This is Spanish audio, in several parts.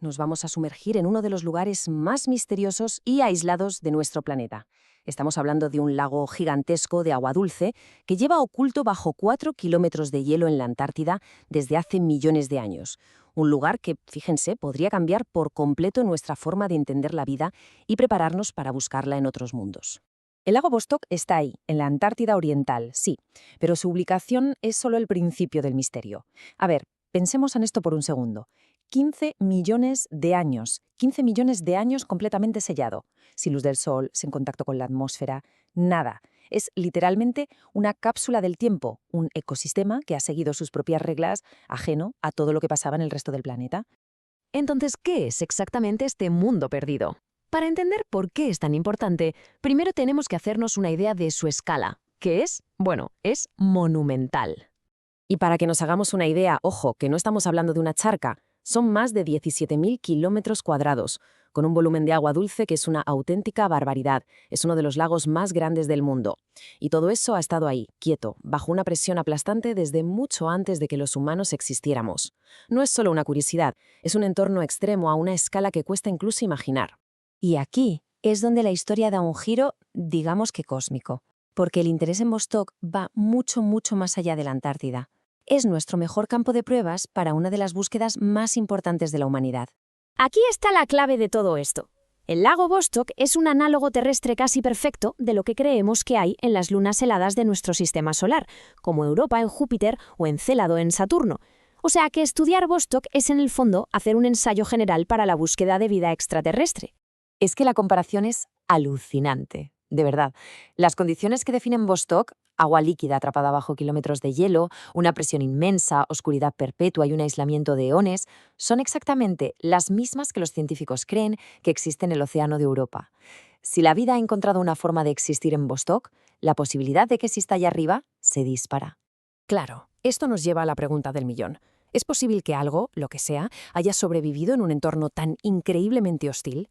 nos vamos a sumergir en uno de los lugares más misteriosos y aislados de nuestro planeta. Estamos hablando de un lago gigantesco de agua dulce que lleva oculto bajo 4 kilómetros de hielo en la Antártida desde hace millones de años. Un lugar que, fíjense, podría cambiar por completo nuestra forma de entender la vida y prepararnos para buscarla en otros mundos. El lago Vostok está ahí, en la Antártida Oriental, sí, pero su ubicación es solo el principio del misterio. A ver, pensemos en esto por un segundo. 15 millones de años. 15 millones de años completamente sellado. Sin luz del sol, sin contacto con la atmósfera, nada. Es literalmente una cápsula del tiempo, un ecosistema que ha seguido sus propias reglas, ajeno a todo lo que pasaba en el resto del planeta. Entonces, ¿qué es exactamente este mundo perdido? Para entender por qué es tan importante, primero tenemos que hacernos una idea de su escala, que es, bueno, es monumental. Y para que nos hagamos una idea, ojo, que no estamos hablando de una charca, son más de 17.000 kilómetros cuadrados, con un volumen de agua dulce que es una auténtica barbaridad. Es uno de los lagos más grandes del mundo. Y todo eso ha estado ahí, quieto, bajo una presión aplastante desde mucho antes de que los humanos existiéramos. No es solo una curiosidad, es un entorno extremo a una escala que cuesta incluso imaginar. Y aquí es donde la historia da un giro, digamos que cósmico, porque el interés en Vostok va mucho, mucho más allá de la Antártida. Es nuestro mejor campo de pruebas para una de las búsquedas más importantes de la humanidad. Aquí está la clave de todo esto. El lago Vostok es un análogo terrestre casi perfecto de lo que creemos que hay en las lunas heladas de nuestro sistema solar, como Europa en Júpiter o Encélado en Saturno. O sea que estudiar Vostok es en el fondo hacer un ensayo general para la búsqueda de vida extraterrestre. Es que la comparación es alucinante, de verdad. Las condiciones que definen Vostok, agua líquida atrapada bajo kilómetros de hielo, una presión inmensa, oscuridad perpetua y un aislamiento de eones, son exactamente las mismas que los científicos creen que existe en el océano de Europa. Si la vida ha encontrado una forma de existir en Vostok, la posibilidad de que exista allá arriba se dispara. Claro, esto nos lleva a la pregunta del millón. ¿Es posible que algo, lo que sea, haya sobrevivido en un entorno tan increíblemente hostil?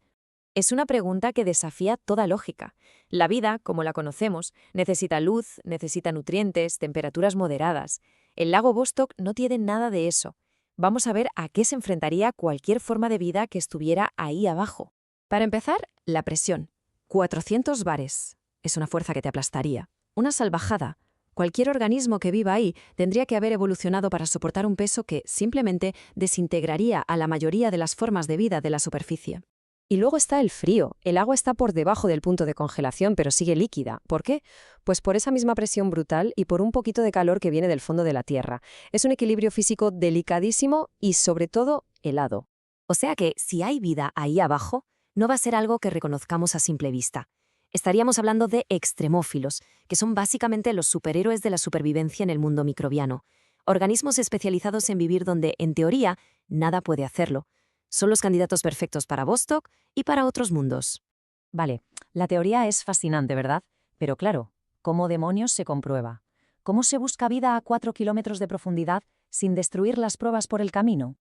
Es una pregunta que desafía toda lógica. La vida, como la conocemos, necesita luz, necesita nutrientes, temperaturas moderadas. El lago Vostok no tiene nada de eso. Vamos a ver a qué se enfrentaría cualquier forma de vida que estuviera ahí abajo. Para empezar, la presión. 400 bares. Es una fuerza que te aplastaría. Una salvajada. Cualquier organismo que viva ahí tendría que haber evolucionado para soportar un peso que simplemente desintegraría a la mayoría de las formas de vida de la superficie. Y luego está el frío. El agua está por debajo del punto de congelación, pero sigue líquida. ¿Por qué? Pues por esa misma presión brutal y por un poquito de calor que viene del fondo de la Tierra. Es un equilibrio físico delicadísimo y, sobre todo, helado. O sea que, si hay vida ahí abajo, no va a ser algo que reconozcamos a simple vista. Estaríamos hablando de extremófilos, que son básicamente los superhéroes de la supervivencia en el mundo microbiano. Organismos especializados en vivir donde, en teoría, nada puede hacerlo. Son los candidatos perfectos para Vostok y para otros mundos. Vale, la teoría es fascinante, ¿verdad? Pero claro, ¿cómo demonios se comprueba? ¿Cómo se busca vida a 4 kilómetros de profundidad sin destruir las pruebas por el camino?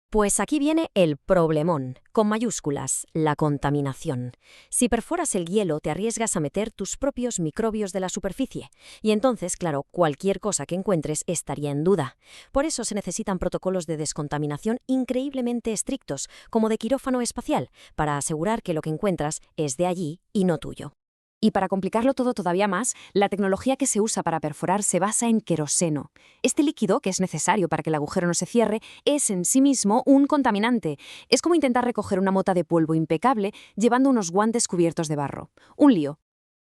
Pues aquí viene el problemón, con mayúsculas, la contaminación. Si perforas el hielo, te arriesgas a meter tus propios microbios de la superficie. Y entonces, claro, cualquier cosa que encuentres estaría en duda. Por eso se necesitan protocolos de descontaminación increíblemente estrictos, como de quirófano espacial, para asegurar que lo que encuentras es de allí y no tuyo. Y para complicarlo todo todavía más, la tecnología que se usa para perforar se basa en queroseno. Este líquido, que es necesario para que el agujero no se cierre, es en sí mismo un contaminante. Es como intentar recoger una mota de polvo impecable llevando unos guantes cubiertos de barro. Un lío.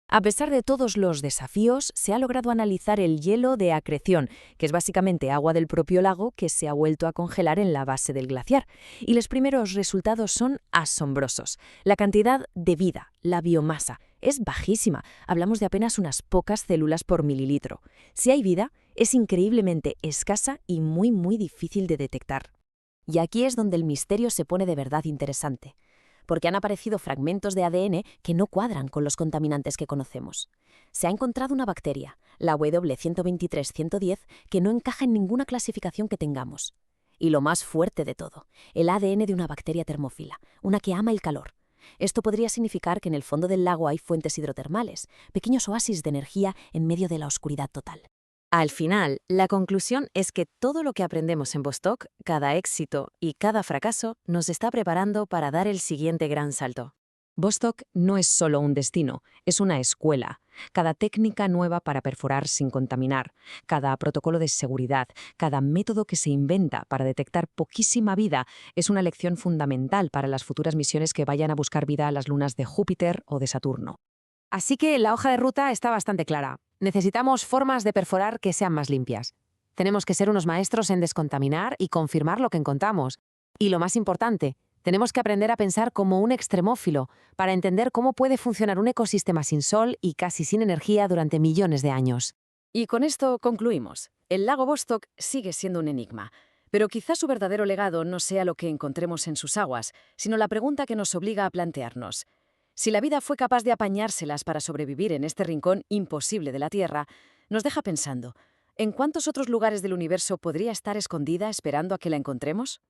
A pesar de todos los desafíos, se ha logrado analizar el hielo de acreción, que es básicamente agua del propio lago que se ha vuelto a congelar en la base del glaciar. Y los primeros resultados son asombrosos. La cantidad de vida, la biomasa, es bajísima. Hablamos de apenas unas pocas células por mililitro. Si hay vida, es increíblemente escasa y muy, muy difícil de detectar. Y aquí es donde el misterio se pone de verdad interesante, porque han aparecido fragmentos de ADN que no cuadran con los contaminantes que conocemos. Se ha encontrado una bacteria, la W123-110, que no encaja en ninguna clasificación que tengamos. Y lo más fuerte de todo, el ADN de una bacteria termófila, una que ama el calor. Esto podría significar que en el fondo del lago hay fuentes hidrotermales, pequeños oasis de energía en medio de la oscuridad total. Al final, la conclusión es que todo lo que aprendemos en Vostok, cada éxito y cada fracaso, nos está preparando para dar el siguiente gran salto. Vostok no es solo un destino, es una escuela. Cada técnica nueva para perforar sin contaminar, cada protocolo de seguridad, cada método que se inventa para detectar poquísima vida es una lección fundamental para las futuras misiones que vayan a buscar vida a las lunas de Júpiter o de Saturno. Así que la hoja de ruta está bastante clara. Necesitamos formas de perforar que sean más limpias. Tenemos que ser unos maestros en descontaminar y confirmar lo que encontramos. Y lo más importante, tenemos que aprender a pensar como un extremófilo para entender cómo puede funcionar un ecosistema sin sol y casi sin energía durante millones de años. Y con esto concluimos. El lago Vostok sigue siendo un enigma, pero quizás su verdadero legado no sea lo que encontremos en sus aguas, sino la pregunta que nos obliga a plantearnos. Si la vida fue capaz de apañárselas para sobrevivir en este rincón imposible de la Tierra, nos deja pensando, ¿en cuántos otros lugares del universo podría estar escondida esperando a que la encontremos?